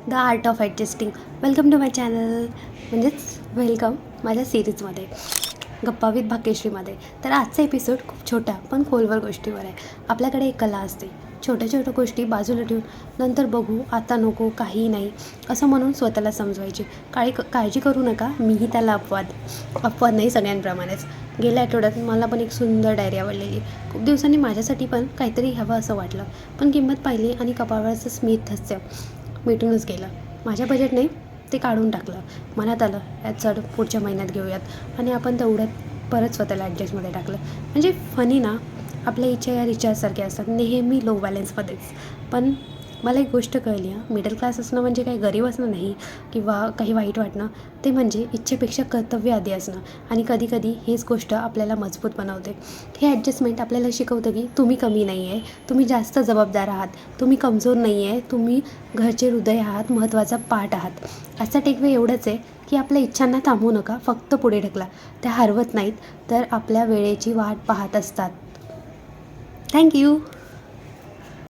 The art of adjusting. Welcome to my channel, म्हणजेच welcome माझ्या सिरीजमध्ये गप्पा विथ भाग्यश्रीमध्ये. तर आजचा एपिसोड खूप छोट्या पण खोलवर गोष्टीवर आहे. आपल्याकडे एक कला असते, छोट्या छोट्या गोष्टी बाजूला ठेवून नंतर बघू, आता नको, काही नाही असं म्हणून स्वतःला समजवायची. काळजी करू नका, मीही त्याला अपवाद नाही सगळ्यांप्रमाणेच. गेल्या आठवड्यात मला पण एक सुंदर डायरी आवडलेली. खूप दिवसांनी माझ्यासाठी पण काहीतरी हवं असं वाटलं, पण किंमत पाहिली आणि कपाळावरचं स्मित हास्य मिटूनच गेलं. माझ्या बजेट नाही ते काढून टाकलं. मनात आलं यात चढ पुढच्या महिन्यात घेऊयात आणि आपण तेवढ्यात परत स्वतःला ॲडजस्टमध्ये टाकलं. म्हणजे फनी ना, आपल्या इच्छा या रिचार्जसारख्या असतात, नेहमी लो बॅलन्समध्येच. पण मला एक गोष्ट कळली आहे, मिडल क्लास असणं म्हणजे काही गरीब असणं नाही किंवा काही वाईट वाटणं. ते म्हणजे इच्छेपेक्षा कर्तव्य आधी असणं. आणि कधीकधी हीच गोष्ट आपल्याला मजबूत बनवते. हे ॲडजस्टमेंट आपल्याला शिकवतं की तुम्ही कमी नाही आहे, तुम्ही जास्त जबाबदार आहात, तुम्ही कमजोर नाही आहे, तुम्ही घरचे हृदय आहात, महत्त्वाचा पाठ आहात. आजचा टेकवे एवढंच आहे की आपल्या इच्छांना थांबवू नका, फक्त पुढे ढकला. त्या हरवत नाहीत, तर आपल्या वेळेची वाट पाहत असतात. थँक्यू.